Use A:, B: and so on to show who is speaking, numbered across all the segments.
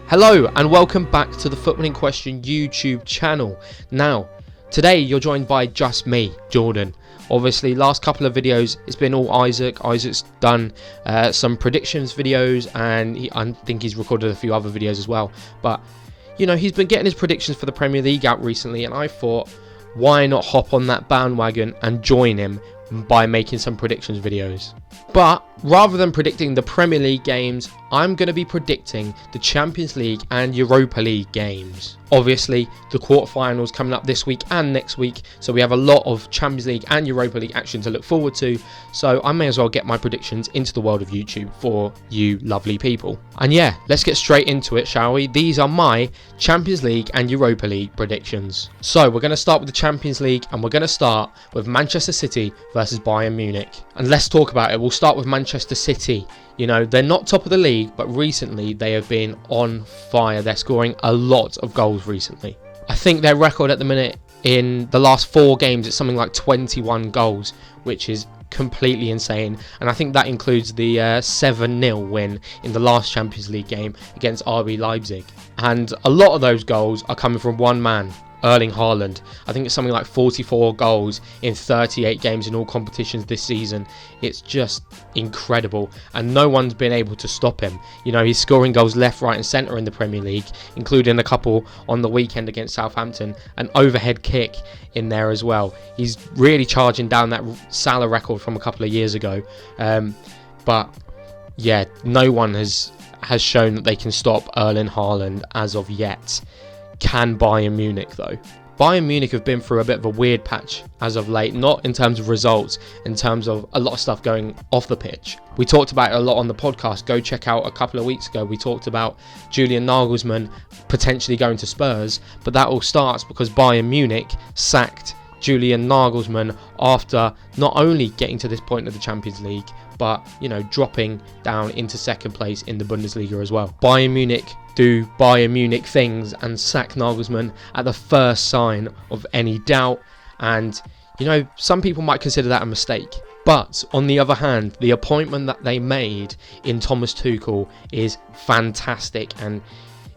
A: Hello and welcome back to the Footballing Question YouTube channel. Now, today you're joined by just me, Jordan. Obviously, last couple of videos, it's been all Isaac. Isaac's done some predictions videos and I think he's recorded a few other videos as well. But, you know, he's been getting his predictions for the Premier League out recently and I thought, why not hop on that bandwagon and join him by making some predictions videos. But rather than predicting the Premier League games, I'm going to be predicting the Champions League and Europa League games. Obviously, the quarterfinals coming up this week and next week, so we have a lot of Champions League and Europa League action to look forward to, so I may as well get my predictions into the world of YouTube for you lovely people. And yeah, let's get straight into it, shall we? These are my Champions League and Europa League predictions. So we're going to start with the Champions League and we're going to start with Manchester City versus Bayern Munich. And let's talk about it. We'll start with Manchester City. You know, they're not top of the league, but recently they have been on fire. They're scoring a lot of goals recently. I think their record at the minute in the last 4 games is something like 21 goals, which is completely insane. And I think that includes the 7-0 win in the last Champions League game against RB Leipzig. And a lot of those goals are coming from one man, Erling Haaland. I think it's something like 44 goals in 38 games in all competitions this season. It's just incredible and no one's been able to stop him. You know, he's scoring goals left, right and centre in the Premier League, including a couple on the weekend against Southampton, an overhead kick in there as well. He's really charging down that Salah record from a couple of years ago. But yeah, no one has shown that they can stop Erling Haaland as of yet. Can Bayern Munich though? Bayern Munich have been through a bit of a weird patch as of late, not in terms of results, in terms of a lot of stuff going off the pitch. We talked about it a lot on the podcast. Go check out a couple of weeks ago. We talked about Julian Nagelsmann potentially going to Spurs, but that all starts because Bayern Munich sacked Julian Nagelsmann after not only getting to this point of the Champions League, but, you know, dropping down into second place in the Bundesliga as well. Bayern Munich do Bayern Munich things and sack Nagelsmann at the first sign of any doubt. And, you know, some people might consider that a mistake. But on the other hand, the appointment that they made in Thomas Tuchel is fantastic. And,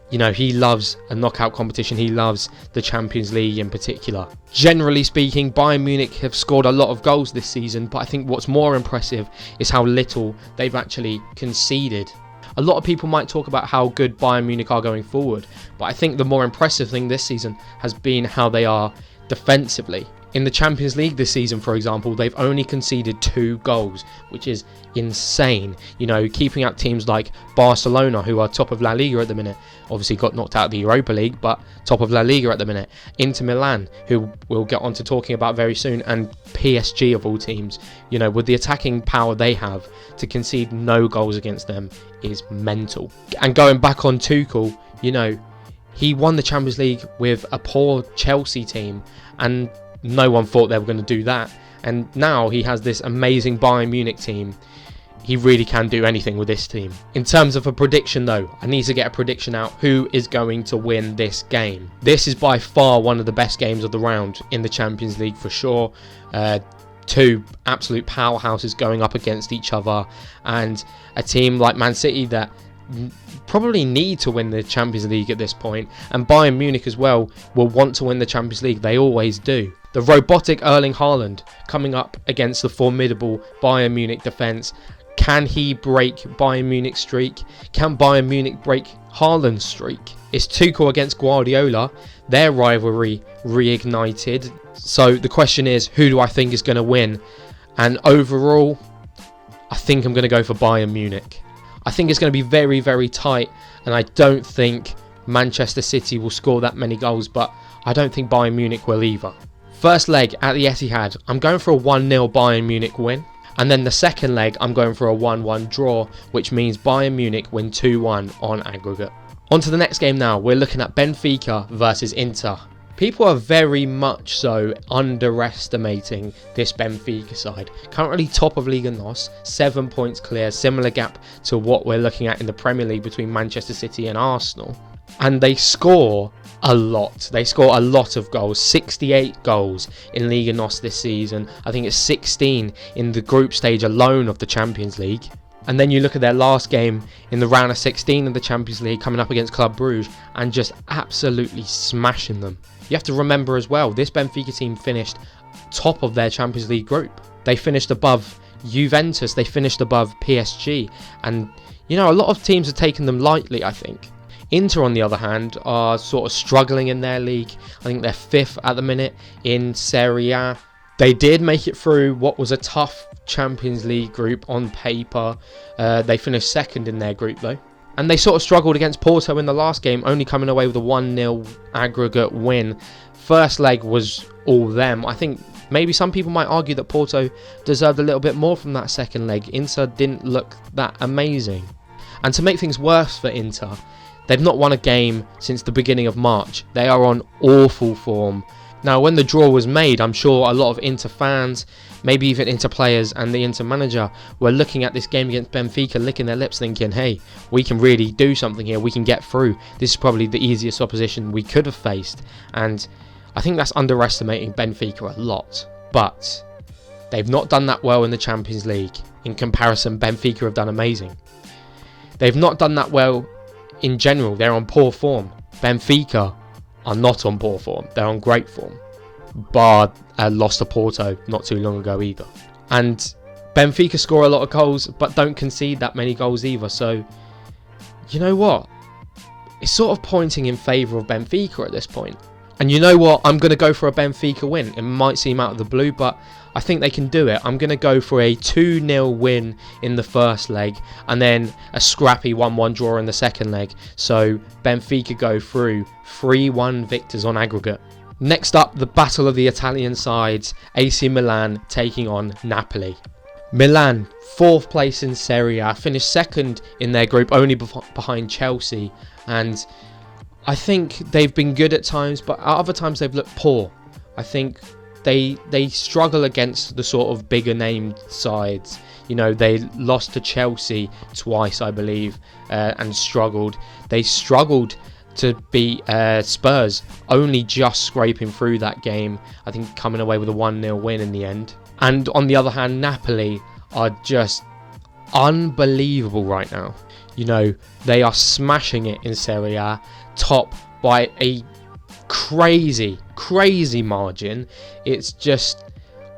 A: you know, he loves a knockout competition. He loves the Champions League in particular. Generally speaking, Bayern Munich have scored a lot of goals this season, but I think what's more impressive is how little they've actually conceded. A lot of people might talk about how good Bayern Munich are going forward, but I think the more impressive thing this season has been how they are defensively. In the Champions League this season, for example, they've only conceded 2 goals, which is insane. You know, keeping out teams like Barcelona, who are top of La Liga at the minute, obviously got knocked out of the Europa League, but top of La Liga at the minute. Inter Milan, who we'll get on to talking about very soon, and PSG of all teams. You know, with the attacking power they have, to concede no goals against them is mental. And going back on Tuchel, you know, he won the Champions League with a poor Chelsea team, and no one thought they were going to do that. And now he has this amazing Bayern Munich team. He really can do anything with this team. In terms of a prediction though, I need to get a prediction out. Who is going to win this game? This is by far one of the best games of the round in the Champions League for sure. 2 absolute powerhouses going up against each other. And a team like Man City that probably need to win the Champions League at this point, and Bayern Munich as well will want to win the Champions League. They always do. The robotic Erling Haaland coming up against the formidable Bayern Munich defence. Can he break Bayern Munich's streak? Can Bayern Munich break Haaland's streak? It's Tuchel against Guardiola, their rivalry reignited. So the question is, who do I think is going to win? And overall, I think I'm going to go for Bayern Munich. I think it's going to be very, very tight, and I don't think Manchester City will score that many goals, but I don't think Bayern Munich will either. First leg at the Etihad, I'm going for a 1-0 Bayern Munich win. And then the second leg, I'm going for a 1-1 draw, which means Bayern Munich win 2-1 on aggregate. On to the next game now. We're looking at Benfica versus Inter. People are very much so underestimating this Benfica side. Currently top of Liga NOS, 7 points clear, similar gap to what we're looking at in the Premier League between Manchester City and Arsenal. And they score a lot. They score a lot of goals, 68 goals in Liga NOS this season. I think it's 16 in the group stage alone of the Champions League. And then you look at their last game in the round of 16 of the Champions League, coming up against Club Brugge and just absolutely smashing them. You have to remember as well, this Benfica team finished top of their Champions League group. They finished above Juventus, they finished above PSG, and you know, a lot of teams have taken them lightly, I think. Inter, on the other hand, are sort of struggling in their league. I think they're 5th at the minute in Serie A. They did make it through what was a tough Champions League group on paper. They finished 2nd in their group though. And they sort of struggled against Porto in the last game, only coming away with a 1-0 aggregate win. First leg was all them. I think maybe some people might argue that Porto deserved a little bit more from that second leg. Inter didn't look that amazing. And to make things worse for Inter, they've not won a game since the beginning of March. They are on awful form. Now, when the draw was made, I'm sure a lot of Inter fans, maybe even Inter players and the Inter manager were looking at this game against Benfica, licking their lips thinking, hey, we can really do something here, we can get through. This is probably the easiest opposition we could have faced. And I think that's underestimating Benfica a lot. But they've not done that well in the Champions League. In comparison, Benfica have done amazing. They've not done that well in general. They're on poor form. Benfica are not on poor form. They're on great form. Bar lost to Porto not too long ago either. And Benfica score a lot of goals but don't concede that many goals either. So, you know what? It's sort of pointing in favour of Benfica at this point. And you know what? I'm going to go for a Benfica win. It might seem out of the blue, but I think they can do it. I'm going to go for a 2-0 win in the first leg and then a scrappy 1-1 draw in the second leg. So Benfica go through 3-1 victors on aggregate. Next up, the battle of the Italian sides, AC Milan taking on Napoli. Milan, 4th place in Serie A, finished 2nd in their group, only behind Chelsea. And I think they've been good at times, but at other times they've looked poor. I think they struggle against the sort of bigger named sides. You know, they lost to Chelsea twice, I believe, and struggled. They struggled to beat Spurs, only just scraping through that game. I think coming away with a 1-0 win in the end. And on the other hand, Napoli are just unbelievable right now. You know, they are smashing it in Serie A, top by a crazy margin. It's just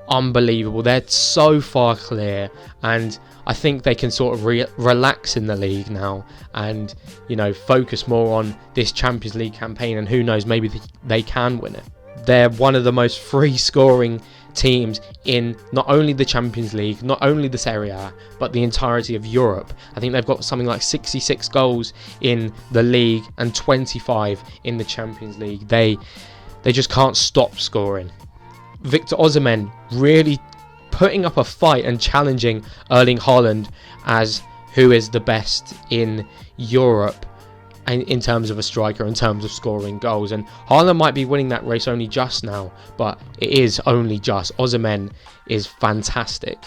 A: unbelievable. They're so far clear, and I think they can sort of relax in the league now and, you know, focus more on this Champions League campaign, and who knows, maybe they can win it. They're one of the most free scoring teams in not only the Champions League, not only the Serie A, but the entirety of Europe. I think they've got something like 66 goals in the league and 25 in the Champions League. They just can't stop scoring. Victor Osimhen really putting up a fight and challenging Erling Haaland as who is the best in Europe in terms of a striker, in terms of scoring goals. And Haaland might be winning that race only just now, but it is only just. Osimhen is fantastic.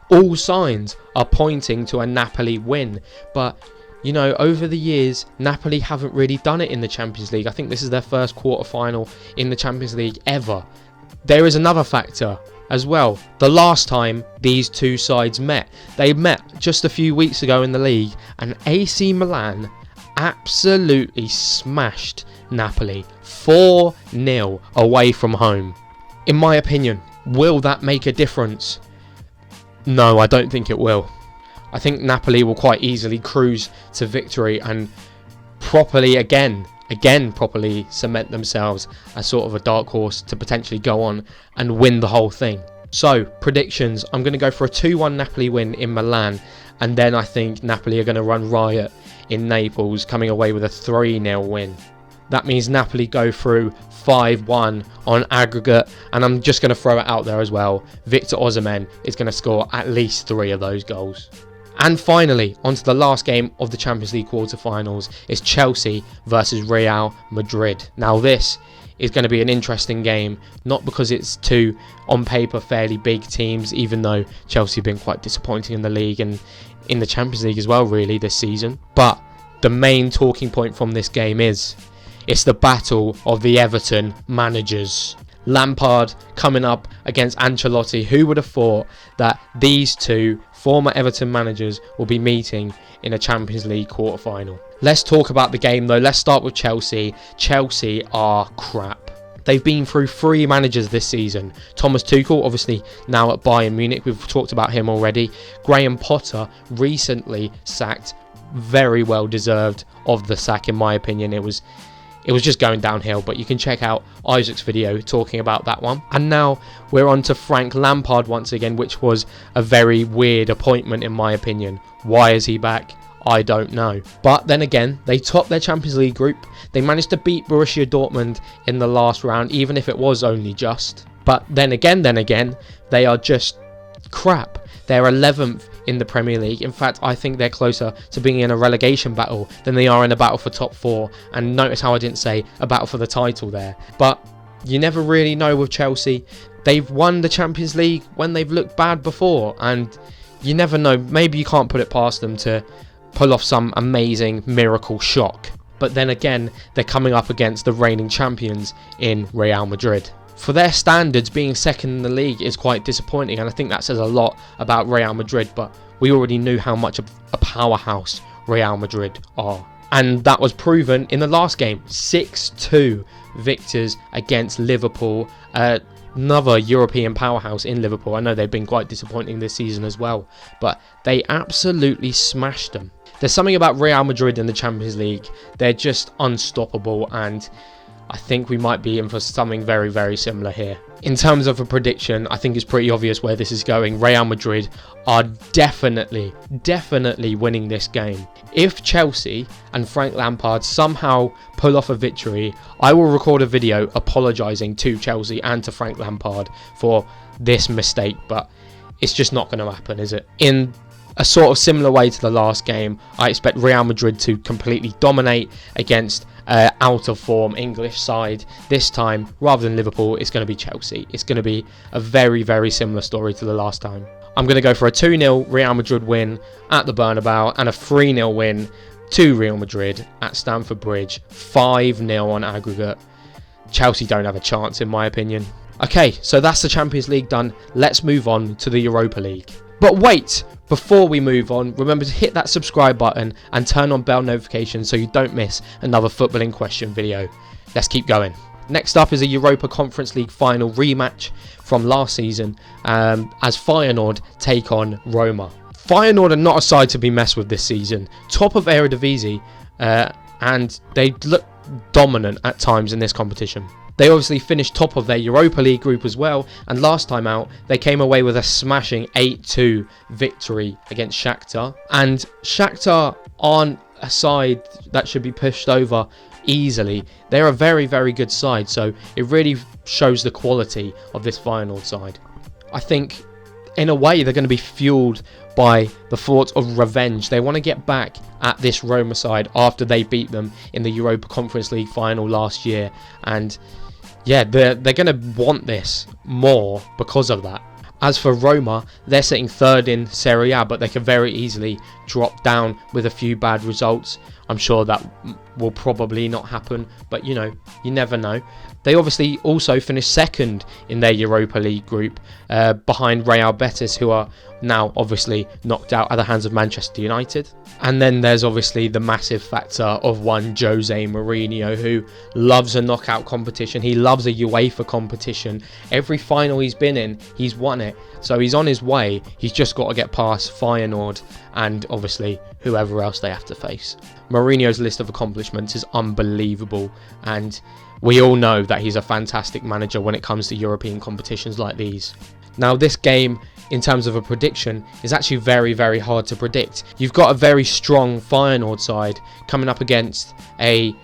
A: All signs are pointing to a Napoli win, but you know, over the years, Napoli haven't really done it in the Champions League. I think this is their first quarter-final in the Champions League ever. There is another factor as well. The last time these two sides met, they met just a few weeks ago in the league, and AC Milan absolutely smashed Napoli 4-0 away from home. In my opinion, will that make a difference? No, I don't think it will. I think Napoli will quite easily cruise to victory and properly properly cement themselves as sort of a dark horse to potentially go on and win the whole thing. So, predictions. I'm going to go for a 2-1 Napoli win in Milan, and then I think Napoli are going to run riot in Naples, coming away with a 3-0 win. That means Napoli go through 5-1 on aggregate, and I'm just going to throw it out there as well. Victor Osimhen is going to score at least 3 of those goals. And finally, onto the last game of the Champions League quarterfinals, is Chelsea versus Real Madrid. Now this is going to be an interesting game, not because it's two, on paper, fairly big teams, even though Chelsea have been quite disappointing in the league and in the Champions League as well, really, this season. But the main talking point from this game is, it's the battle of the Everton managers. Lampard coming up against Ancelotti. Who would have thought that these two former Everton managers will be meeting in a Champions League quarter-final. Let's talk about the game though. Let's start with Chelsea. Chelsea are crap. They've been through 3 managers this season. Thomas Tuchel, obviously now at Bayern Munich. We've talked about him already. Graham Potter, recently sacked. Very well deserved of the sack, in my opinion. It was just going downhill, but you can check out Isaac's video talking about that one. And now we're on to Frank Lampard once again, which was a very weird appointment in my opinion. Why is he back? I don't know. But then again, they topped their Champions League group. They managed to beat Borussia Dortmund in the last round, even if it was only just. But then again, they are just crap. They're 11th in the Premier League. In fact, I think they're closer to being in a relegation battle than they are in a battle for top 4. And notice how I didn't say a battle for the title there. But you never really know with Chelsea. They've won the Champions League when they've looked bad before. And you never know. Maybe you can't put it past them to pull off some amazing miracle shock. But then again, they're coming up against the reigning champions in Real Madrid. For their standards, being second in the league is quite disappointing, and I think that says a lot about Real Madrid, but we already knew how much of a powerhouse Real Madrid are. And that was proven in the last game. 6-2 victors against Liverpool, another European powerhouse in Liverpool. I know they've been quite disappointing this season as well, but they absolutely smashed them. There's something about Real Madrid in the Champions League. They're just unstoppable, and I think we might be in for something very, very similar here. In terms of a prediction, I think it's pretty obvious where this is going. Real Madrid are definitely winning this game. If Chelsea and Frank Lampard somehow pull off a victory, I will record a video apologising to Chelsea and to Frank Lampard for this mistake, but it's just not going to happen, is it? In a sort of similar way to the last game, I expect Real Madrid to completely dominate against out of form English side. This time, rather than Liverpool, it's going to be Chelsea. It's going to be a very, very similar story to the last time. I'm going to go for a 2-0 Real Madrid win at the Bernabeu and a 3-0 win to Real Madrid at Stamford Bridge. 5-0 on aggregate. Chelsea don't have a chance, in my opinion. Okay, so that's the Champions League done. Let's move on to the Europa League. But wait, before we move on, remember to hit that subscribe button and turn on bell notifications so you don't miss another Football in Question video. Let's keep going. Next up is a Europa Conference League final rematch from last season as Feyenoord take on Roma. Feyenoord are not a side to be messed with this season. Top of Eredivisie, and they look dominant at times in this competition. They obviously finished top of their Europa League group as well, and last time out they came away with a smashing 8-2 victory against Shakhtar. And Shakhtar aren't a side that should be pushed over easily. They're a very, very good side, so it really shows the quality of this Feyenoord side. I think in a way they're going to be fueled by the thought of revenge. They want to get back at this Roma side after they beat them in the Europa Conference League final last year, and yeah, they're going to want this more because of that. As for Roma, they're sitting third in Serie A, but they can very easily drop down with a few bad results. I'm sure that will probably not happen, but you know, you never know. They obviously also finished second in their Europa League group, behind Real Betis, who are now obviously knocked out at the hands of Manchester United. And then there's obviously the massive factor of one Jose Mourinho, who loves a knockout competition. He loves a UEFA competition. Every final he's been in, he's won it. So he's on his way. He's just got to get past Feyenoord and obviously whoever else they have to face. Mourinho's list of accomplishments is unbelievable, and we all know that he's a fantastic manager when it comes to European competitions like these. Now, this game, in terms of a prediction, is actually very, very hard to predict. You've got a very strong Feyenoord side coming up against a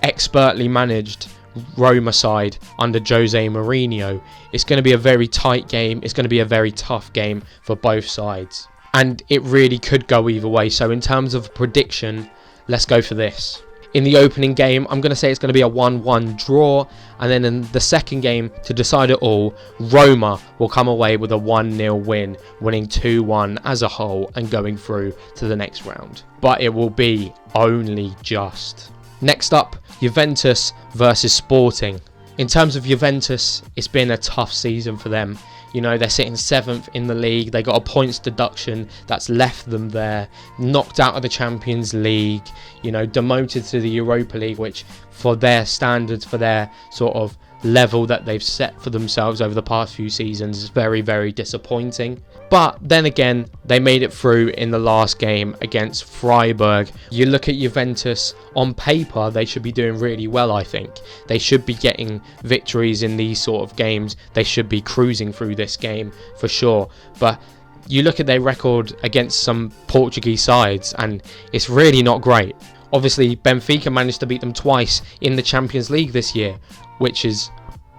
A: expertly managed Roma side under Jose Mourinho. It's going to be a very tight game. It's going to be a very tough game for both sides, and it really could go either way. So in terms of prediction, let's go for this. In the opening game, I'm going to say it's going to be a 1-1 draw, and then in the second game, to decide it all, Roma will come away with a 1-0 win, winning 2-1 as a whole and going through to the next round. But it will be only just. Next up, Juventus versus Sporting. In terms of Juventus, it's been a tough season for them. You know, they're sitting 7th in the league. They got a points deduction that's left them there, knocked out of the Champions League, you know, demoted to the Europa League, which for their standards, for their sort of level that they've set for themselves over the past few seasons, is very, very disappointing. But then again, they made it through in the last game against Freiburg. You look at Juventus, on paper they should be doing really well. I think they should be getting victories in these sort of games. They should be cruising through this game for sure. But you look at their record against some Portuguese sides and it's really not great. Obviously Benfica managed to beat them twice in the Champions League this year, which is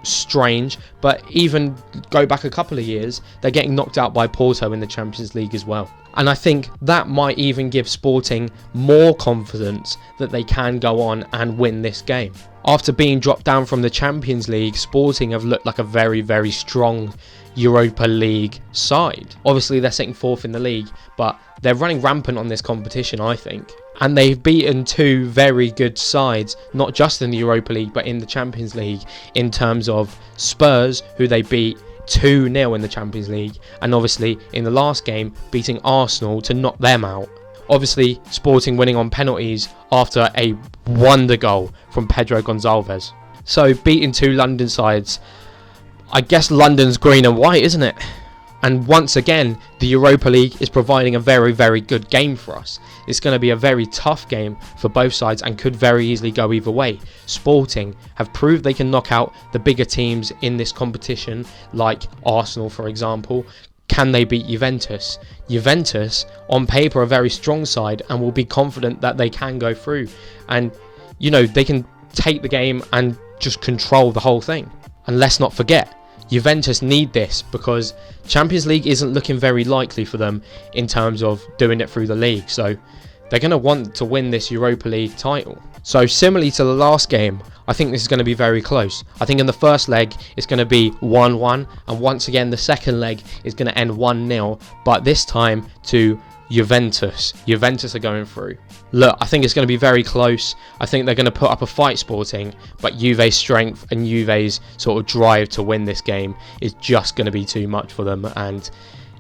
A: strange, but even go back a couple of years, they're getting knocked out by Porto in the Champions League as well. And I think that might even give Sporting more confidence that they can go on and win this game. After being dropped down from the Champions League, Sporting have looked like a very, very strong Europa League side. Obviously they're sitting 4th in the league, but they're running rampant on this competition, I think. And they've beaten two very good sides, not just in the Europa League, but in the Champions League, in terms of Spurs, who they beat 2-0 in the Champions League, and obviously in the last game, beating Arsenal to knock them out. Obviously, Sporting winning on penalties after a wonder goal from Pedro Gonçalves. So, beating two London sides, I guess London's green and white, isn't it? And once again, the Europa League is providing a very, very good game for us. It's going to be a very tough game for both sides and could very easily go either way. Sporting have proved they can knock out the bigger teams in this competition, like Arsenal, for example. Can they beat Juventus? Juventus, on paper, are a very strong side and will be confident that they can go through. And, you know, they can take the game and just control the whole thing. And let's not forget, Juventus need this because Champions League isn't looking very likely for them in terms of doing it through the league. So they're going to want to win this Europa League title. So similarly to the last game, I think this is going to be very close. I think in the first leg it's going to be 1-1, and once again the second leg is going to end 1-0, but this time to Juventus. Juventus are going through. Look, I think it's going to be very close. I think they're going to put up a fight, Sporting, but Juve's strength and Juve's sort of drive to win this game is just going to be too much for them, and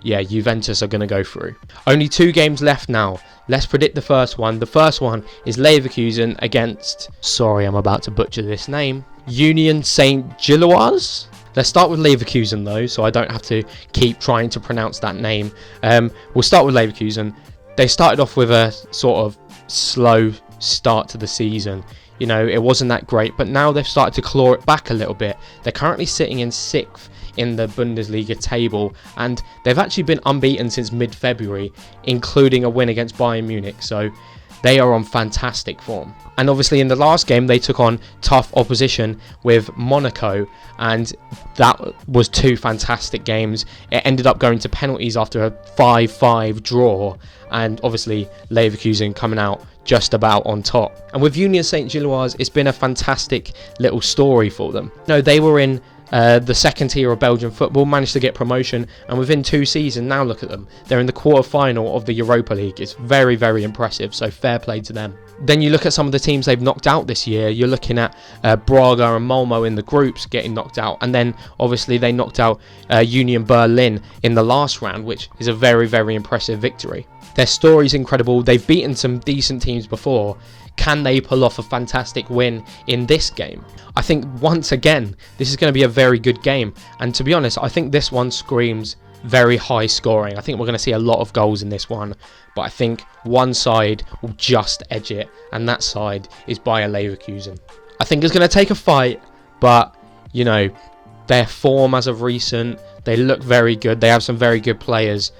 A: yeah, Juventus are going to go through. Only 2 games left now. Let's predict the first one. The first one is Leverkusen against, sorry, I'm about to butcher this name, Union Saint-Gilloise. Let's start with Leverkusen though, so I don't have to keep trying to pronounce that name. We'll start with Leverkusen. They started off with a sort of slow start to the season. You know, it wasn't that great, but now they've started to claw it back a little bit. They're currently sitting in 6th in the Bundesliga table, and they've actually been unbeaten since mid-February, including a win against Bayern Munich. So they are on fantastic form. And obviously in the last game they took on tough opposition with Monaco, and that was 2 fantastic games. It ended up going to penalties after a 5-5 draw, and obviously Leverkusen coming out just about on top. And with Union Saint-Gilloise, it's been a fantastic little story for them. No, they were in the second tier of Belgian football, managed to get promotion, and within 2 seasons, now look at them. They're in the quarter-final of the Europa League. It's very, very impressive, so fair play to them. Then you look at some of the teams they've knocked out this year. You're looking at Braga and Malmo in the groups getting knocked out, and then obviously they knocked out Union Berlin in the last round, which is a very, very impressive victory. Their story's incredible. They've beaten some decent teams before. Can they pull off a fantastic win in this game? I think once again, this is going to be a very good game. And to be honest, I think this one screams very high scoring. I think we're going to see a lot of goals in this one. But I think one side will just edge it, and that side is Bayer Leverkusen. I think it's going to take a fight, but, you know, their form as of recent, they look very good. They have some very good players.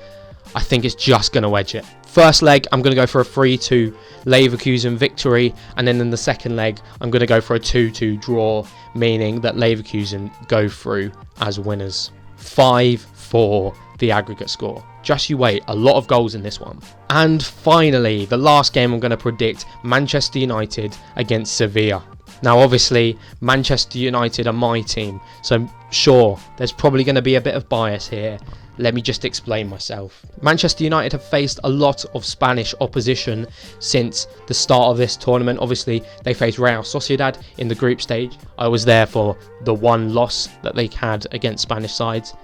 A: I think it's just going to edge it. First leg, I'm going to go for a 3-2 Leverkusen victory, and then in the second leg, I'm going to go for a 2-2 draw, meaning that Leverkusen go through as winners. 5-4 the aggregate score. Just you wait, a lot of goals in this one. And finally, the last game I'm going to predict, Manchester United against Sevilla. Now obviously, Manchester United are my team, so sure, there's probably going to be a bit of bias here. Let me just explain myself. Manchester United have faced a lot of Spanish opposition since the start of this tournament. Obviously, they faced Real Sociedad in the group stage. I was there for the one loss that they had against Spanish sides.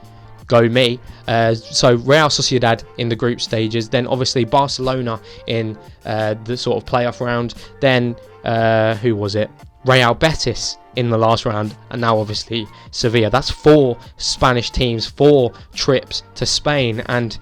A: go me. So Real Sociedad in the group stages, then obviously Barcelona in the sort of playoff round, then who was it? Real Betis in the last round, and now obviously Sevilla. That's 4 Spanish teams, 4 trips to Spain, and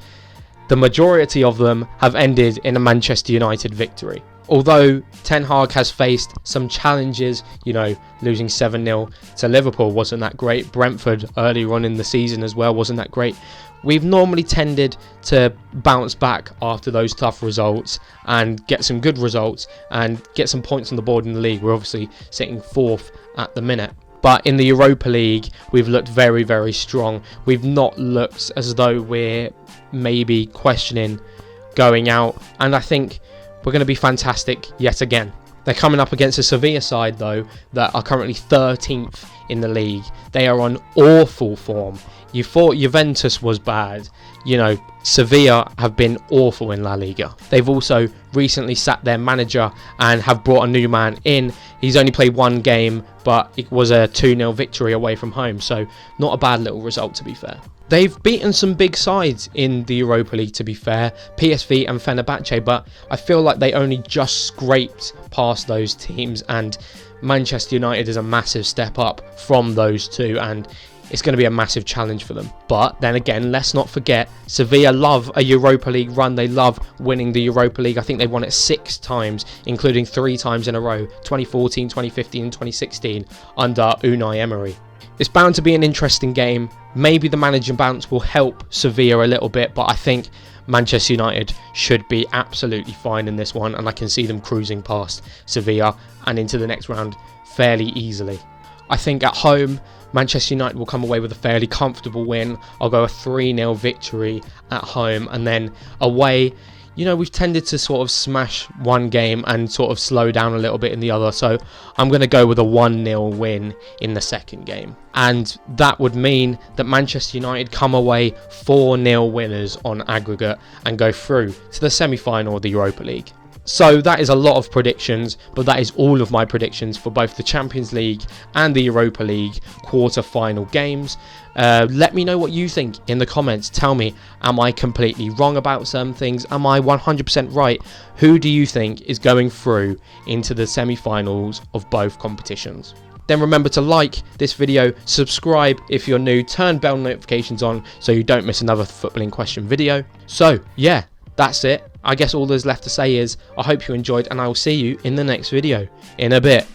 A: the majority of them have ended in a Manchester United victory. Although Ten Hag has faced some challenges, you know, losing 7-0 to Liverpool wasn't that great. Brentford earlier on in the season as well wasn't that great. We've normally tended to bounce back after those tough results and get some good results and get some points on the board in the league. We're obviously sitting 4th at the minute. But in the Europa League, we've looked very, very strong. We've not looked as though we're maybe questioning going out. And I think we're going to be fantastic yet again. They're coming up against a Sevilla side, though, that are currently 13th in the league. They are on awful form. You thought Juventus was bad. You know, Sevilla have been awful in La Liga. They've also recently sacked their manager and have brought a new man in. He's only played 1 game, but it was a 2-0 victory away from home. So not a bad little result, to be fair. They've beaten some big sides in the Europa League, to be fair, PSV and Fenerbahce, but I feel like they only just scraped past those teams, and Manchester United is a massive step up from those two, and it's going to be a massive challenge for them. But then again, let's not forget, Sevilla love a Europa League run. They love winning the Europa League. I think they won it 6 times, including 3 times in a row, 2014, 2015 and 2016 under Unai Emery. It's bound to be an interesting game. Maybe the manager bounce will help Sevilla a little bit, but I think Manchester United should be absolutely fine in this one, and I can see them cruising past Sevilla and into the next round fairly easily. I think at home, Manchester United will come away with a fairly comfortable win. I'll go a 3-0 victory at home, and then away, you know, we've tended to sort of smash one game and sort of slow down a little bit in the other. So I'm going to go with a 1-0 win in the second game. And that would mean that Manchester United come away 4-0 winners on aggregate and go through to the semi-final of the Europa League. So that is a lot of predictions, but that is all of my predictions for both the Champions League and the Europa League quarter-final games. Let me know what you think in the comments. Tell me, am I completely wrong about some things? Am I 100% right? Who do you think is going through into the semi-finals of both competitions? Then remember to like this video, subscribe if you're new, turn bell notifications on so you don't miss another Footballing Question video. So yeah, that's it. I guess all there's left to say is I hope you enjoyed, and I will see you in the next video in a bit.